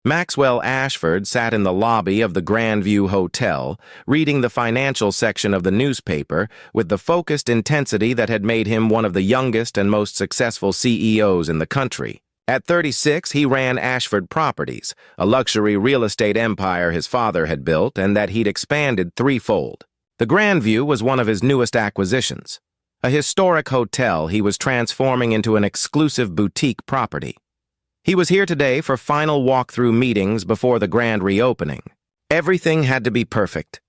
Maxwell Ashford sat in the lobby of the Grandview Hotel, reading the financial section of the newspaper with the focused intensity that had made him one of the youngest and most successful CEOs in the country. At 36, he ran Ashford Properties, a luxury real estate empire his father had built and that he'd expanded threefold. The Grandview was one of his newest acquisitions. A historic hotel he was transforming into an exclusive boutique property. He was here today for final walkthrough meetings before the grand reopening. Everything had to be perfect.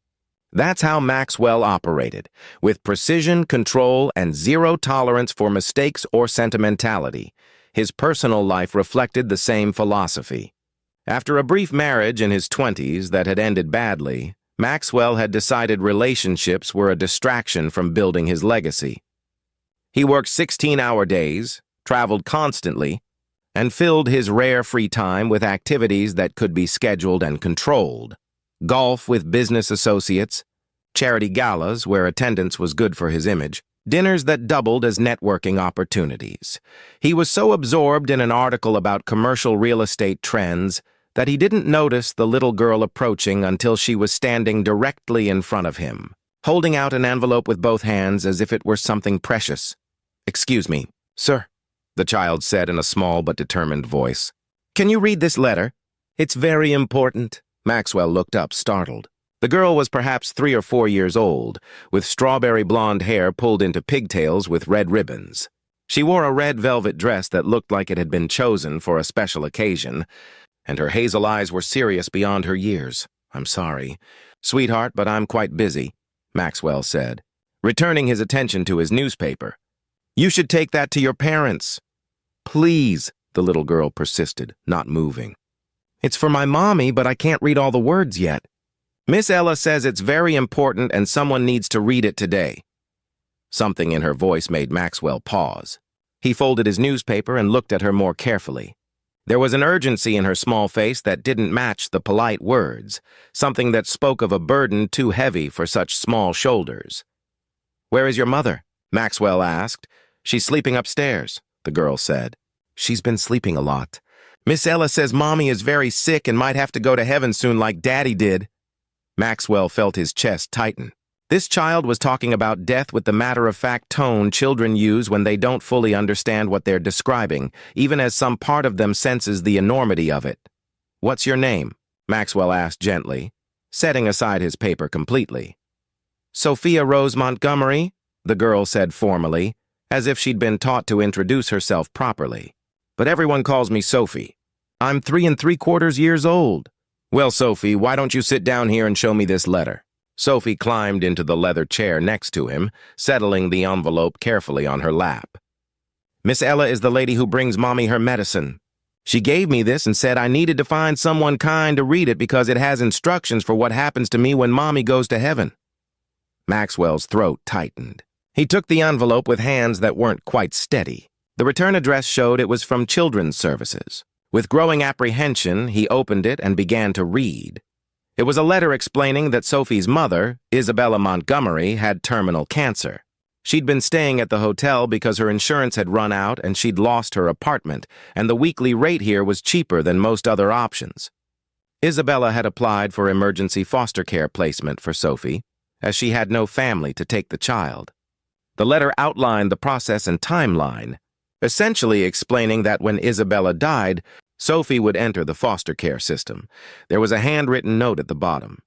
That's how Maxwell operated, with precision, control, and zero tolerance for mistakes or sentimentality. His personal life reflected the same philosophy. After a brief marriage in his 20s that had ended badly, Maxwell had decided relationships were a distraction from building his legacy. He worked 16-hour days, traveled constantly, and filled his rare free time with activities that could be scheduled and controlled. Golf with business associates, charity galas where attendance was good for his image, dinners that doubled as networking opportunities. He was so absorbed in an article about commercial real estate trends that he didn't notice the little girl approaching until she was standing directly in front of him, holding out an envelope with both hands as if it were something precious. "Excuse me, sir," the child said in a small but determined voice. "Can you read this letter? It's very important." Maxwell looked up, startled. The girl was perhaps 3 or 4 years old, with strawberry blonde hair pulled into pigtails with red ribbons. She wore a red velvet dress that looked like it had been chosen for a special occasion, and her hazel eyes were serious beyond her years. "I'm sorry, sweetheart, but I'm quite busy," Maxwell said, returning his attention to his newspaper. "You should take that to your parents." "Please," the little girl persisted, not moving. "It's for my mommy, but I can't read all the words yet. Miss Ella says it's very important and someone needs to read it today." Something in her voice made Maxwell pause. He folded his newspaper and looked at her more carefully. There was an urgency in her small face that didn't match the polite words, something that spoke of a burden too heavy for such small shoulders. "Where is your mother?" Maxwell asked. "She's sleeping upstairs," the girl said. "She's been sleeping a lot. Miss Ella says Mommy is very sick and might have to go to heaven soon like Daddy did." Maxwell felt his chest tighten. This child was talking about death with the matter-of-fact tone children use when they don't fully understand what they're describing, even as some part of them senses the enormity of it. "What's your name?" Maxwell asked gently, setting aside his paper completely. "Sophia Rose Montgomery," the girl said formally, as if she'd been taught to introduce herself properly. "But everyone calls me Sophie. I'm 3 3/4 years old." "Well, Sophie, why don't you sit down here and show me this letter?" Sophie climbed into the leather chair next to him, settling the envelope carefully on her lap. "Miss Ella is the lady who brings Mommy her medicine. She gave me this and said I needed to find someone kind to read it because it has instructions for what happens to me when Mommy goes to heaven." Maxwell's throat tightened. He took the envelope with hands that weren't quite steady. The return address showed it was from Children's Services. With growing apprehension, he opened it and began to read. It was a letter explaining that Sophie's mother, Isabella Montgomery, had terminal cancer. She'd been staying at the hotel because her insurance had run out and she'd lost her apartment, and the weekly rate here was cheaper than most other options. Isabella had applied for emergency foster care placement for Sophie, as she had no family to take the child. The letter outlined the process and timeline, essentially explaining that when Isabella died, Sophie would enter the foster care system. There was a handwritten note at the bottom,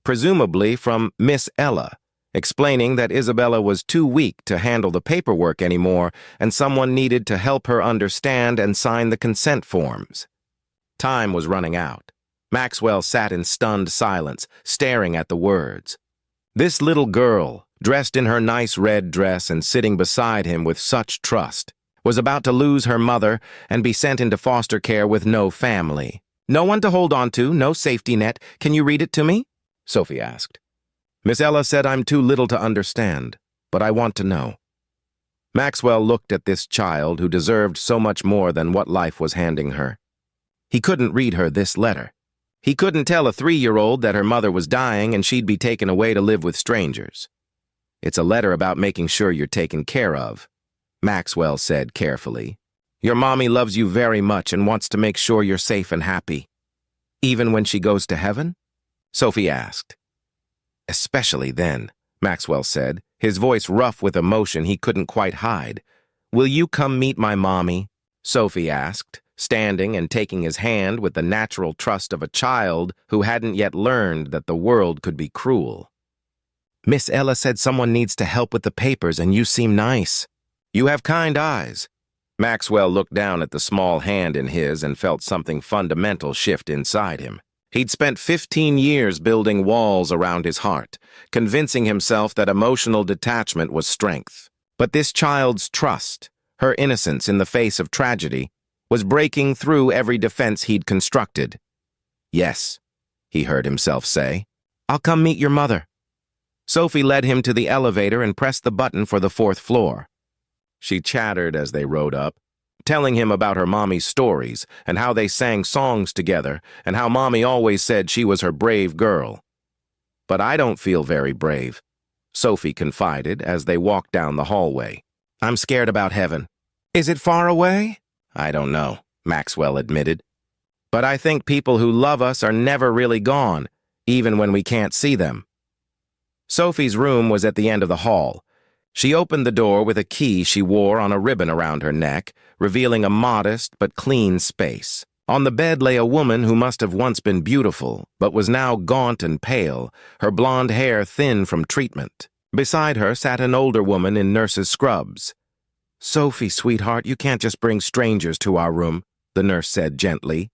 presumably from Miss Ella, explaining that Isabella was too weak to handle the paperwork anymore and someone needed to help her understand and sign the consent forms. Time was running out. Maxwell sat in stunned silence, staring at the words. This little girl, dressed in her nice red dress and sitting beside him with such trust, was about to lose her mother and be sent into foster care with no family. "No one to hold on to, no safety net. Can you read it to me?" Sophie asked. "Miss Ella said I'm too little to understand, but I want to know." Maxwell looked at this child who deserved so much more than what life was handing her. He couldn't read her this letter. He couldn't tell a 3-year-old that her mother was dying and she'd be taken away to live with strangers. "It's a letter about making sure you're taken care of," Maxwell said carefully. "Your mommy loves you very much and wants to make sure you're safe and happy." Even when she goes to heaven? Sophie asked. Especially then, Maxwell said, his voice rough with emotion he couldn't quite hide. Will you come meet my mommy? Sophie asked, standing and taking his hand with the natural trust of a child who hadn't yet learned that the world could be cruel. Miss Ella said someone needs to help with the papers and you seem nice. You have kind eyes. Maxwell looked down at the small hand in his and felt something fundamental shift inside him. He'd spent 15 years building walls around his heart, convincing himself that emotional detachment was strength. But this child's trust, her innocence in the face of tragedy, was breaking through every defense he'd constructed. Yes, he heard himself say. I'll come meet your mother. Sophie led him to the elevator and pressed the button for the 4th floor. She chattered as they rode up, telling him about her mommy's stories and how they sang songs together and how mommy always said she was her brave girl. But I don't feel very brave, Sophie confided as they walked down the hallway. I'm scared about heaven. Is it far away? I don't know, Maxwell admitted. But I think people who love us are never really gone, even when we can't see them. Sophie's room was at the end of the hall. She opened the door with a key she wore on a ribbon around her neck, revealing a modest but clean space. On the bed lay a woman who must have once been beautiful, but was now gaunt and pale, her blonde hair thin from treatment. Beside her sat an older woman in nurse's scrubs. Sophie, sweetheart, you can't just bring strangers to our room, the nurse said gently,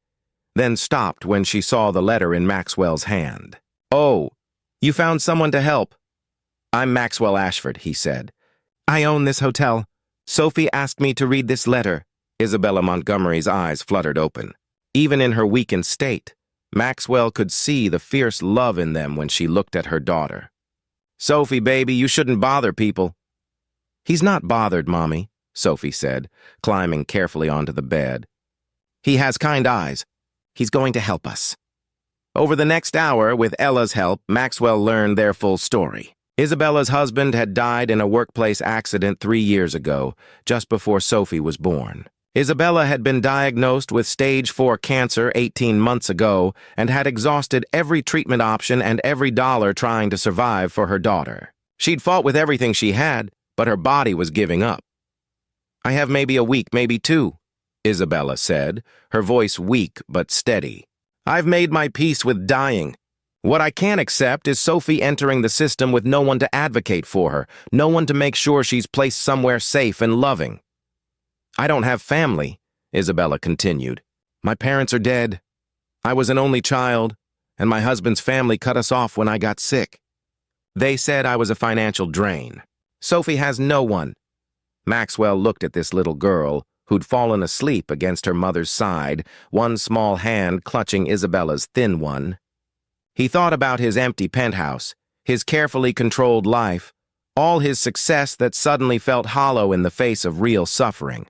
then stopped when she saw the letter in Maxwell's hand. Oh, you found someone to help. I'm Maxwell Ashford, he said. I own this hotel. Sophie asked me to read this letter. Isabella Montgomery's eyes fluttered open. Even in her weakened state, Maxwell could see the fierce love in them when she looked at her daughter. Sophie, baby, you shouldn't bother people. He's not bothered, Mommy, Sophie said, climbing carefully onto the bed. He has kind eyes. He's going to help us. Over the next hour, with Ella's help, Maxwell learned their full story. Isabella's husband had died in a workplace accident 3 years ago, just before Sophie was born. Isabella had been diagnosed with stage 4 cancer 18 months ago and had exhausted every treatment option and every dollar trying to survive for her daughter. She'd fought with everything she had, but her body was giving up. I have maybe a week, maybe 2, Isabella said, her voice weak but steady. I've made my peace with dying. What I can't accept is Sophie entering the system with no one to advocate for her, no one to make sure she's placed somewhere safe and loving. I don't have family, Isabella continued. My parents are dead. I was an only child, and my husband's family cut us off when I got sick. They said I was a financial drain. Sophie has no one. Maxwell looked at this little girl, who'd fallen asleep against her mother's side, one small hand clutching Isabella's thin one. He thought about his empty penthouse, his carefully controlled life, all his success that suddenly felt hollow in the face of real suffering.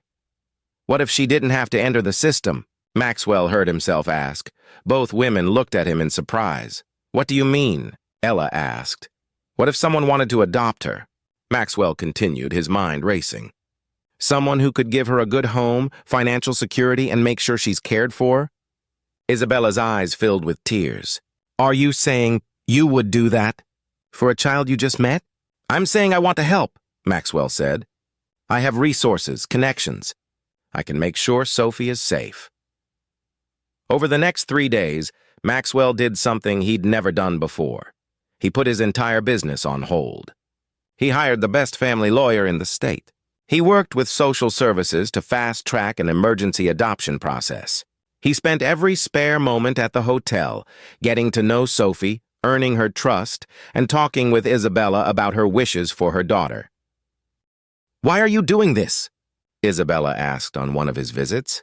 What if she didn't have to enter the system? Maxwell heard himself ask. Both women looked at him in surprise. What do you mean? Ella asked. What if someone wanted to adopt her? Maxwell continued, his mind racing. Someone who could give her a good home, financial security, and make sure she's cared for? Isabella's eyes filled with tears. Are you saying you would do that for a child you just met? I'm saying I want to help, Maxwell said. I have resources, connections. I can make sure Sophie is safe. Over the next 3 days, Maxwell did something he'd never done before. He put his entire business on hold. He hired the best family lawyer in the state. He worked with social services to fast-track an emergency adoption process. He spent every spare moment at the hotel, getting to know Sophie, earning her trust, and talking with Isabella about her wishes for her daughter. Why are you doing this? Isabella asked on one of his visits.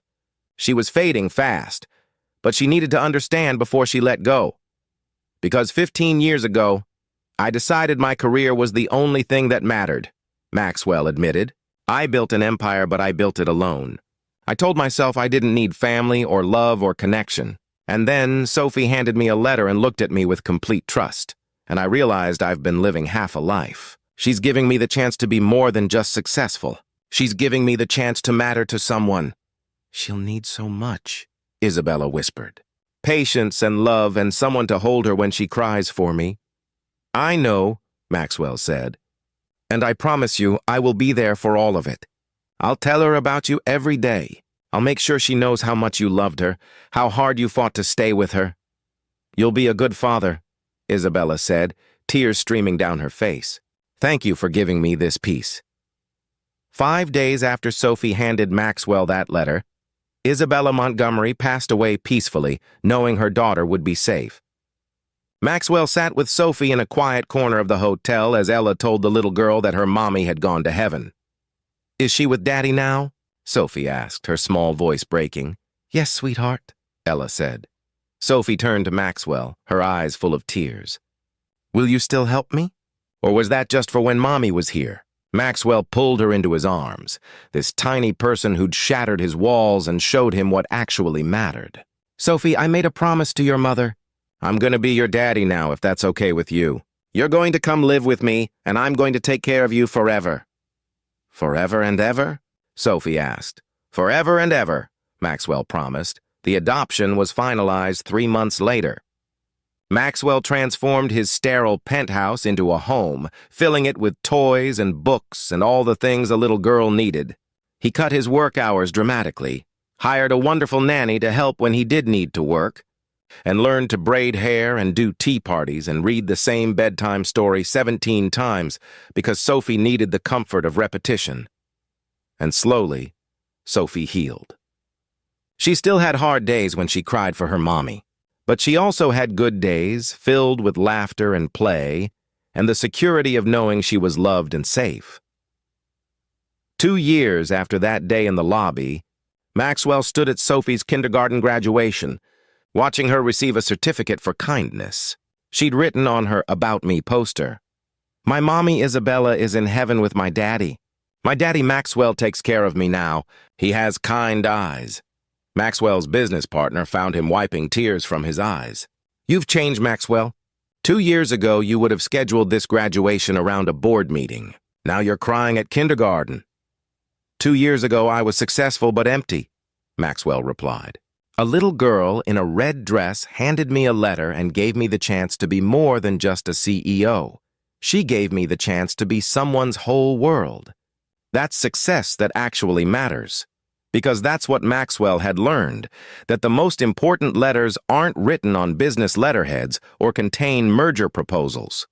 She was fading fast, but she needed to understand before she let go. Because 15 years ago, I decided my career was the only thing that mattered, Maxwell admitted. I built an empire, but I built it alone. I told myself I didn't need family or love or connection. And then Sophie handed me a letter and looked at me with complete trust. And I realized I've been living half a life. She's giving me the chance to be more than just successful. She's giving me the chance to matter to someone. She'll need so much, Isabella whispered. patience and love and someone to hold her when she cries for me. I know, Maxwell said, and I promise you I will be there for all of it. I'll tell her about you every day. I'll make sure she knows how much you loved her, how hard you fought to stay with her. You'll be a good father, Isabella said, tears streaming down her face. Thank you for giving me this peace. 5 days after Sophie handed Maxwell that letter, Isabella Montgomery passed away peacefully, knowing her daughter would be safe. Maxwell sat with Sophie in a quiet corner of the hotel as Ella told the little girl that her mommy had gone to heaven. Is she with Daddy now? Sophie asked, her small voice breaking. Yes, sweetheart, Ella said. Sophie turned to Maxwell, her eyes full of tears. Will you still help me? Or was that just for when Mommy was here? Maxwell pulled her into his arms, this tiny person who'd shattered his walls and showed him what actually mattered. Sophie, I made a promise to your mother. I'm going to be your daddy now, if that's okay with you. You're going to come live with me, and I'm going to take care of you forever. Forever and ever? Sophie asked. Forever and ever, Maxwell promised. The adoption was finalized 3 months later. Maxwell transformed his sterile penthouse into a home, filling it with toys and books and all the things a little girl needed. He cut his work hours dramatically, hired a wonderful nanny to help when he did need to work, and learned to braid hair and do tea parties and read the same bedtime story 17 times because Sophie needed the comfort of repetition. And slowly, Sophie healed. She still had hard days when she cried for her mommy. But she also had good days, filled with laughter and play, and the security of knowing she was loved and safe. 2 years after that day in the lobby, Maxwell stood at Sophie's kindergarten graduation, watching her receive a certificate for kindness. She'd written on her About Me poster, "My mommy Isabella is in heaven with my daddy. My daddy Maxwell takes care of me now. He has kind eyes." Maxwell's business partner found him wiping tears from his eyes. You've changed, Maxwell. 2 years ago, you would have scheduled this graduation around a board meeting. Now you're crying at kindergarten. 2 years ago, I was successful but empty, Maxwell replied. A little girl in a red dress handed me a letter and gave me the chance to be more than just a CEO. She gave me the chance to be someone's whole world. That's success that actually matters. Because that's what Maxwell had learned, that the most important letters aren't written on business letterheads or contain merger proposals.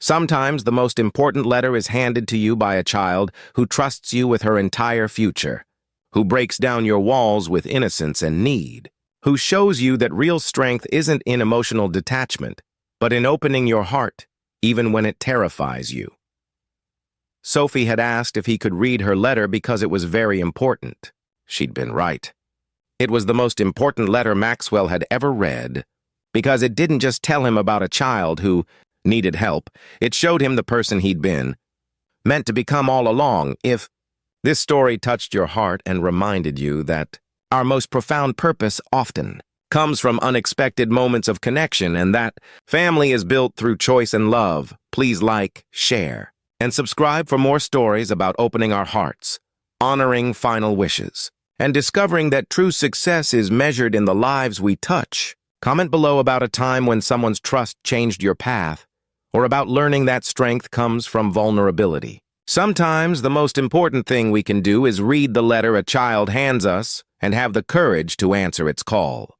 Sometimes the most important letter is handed to you by a child who trusts you with her entire future, who breaks down your walls with innocence and need, who shows you that real strength isn't in emotional detachment, but in opening your heart, even when it terrifies you. Sophie had asked if he could read her letter because it was very important. She'd been right. It was the most important letter Maxwell had ever read, because it didn't just tell him about a child who needed help. It showed him the person he'd been, meant to become all along. If this story touched your heart and reminded you that our most profound purpose often comes from unexpected moments of connection and that family is built through choice and love, please like, share, and subscribe for more stories about opening our hearts, honoring final wishes, and discovering that true success is measured in the lives we touch. Comment below about a time when someone's trust changed your path, or about learning that strength comes from vulnerability. Sometimes the most important thing we can do is read the letter a child hands us and have the courage to answer its call.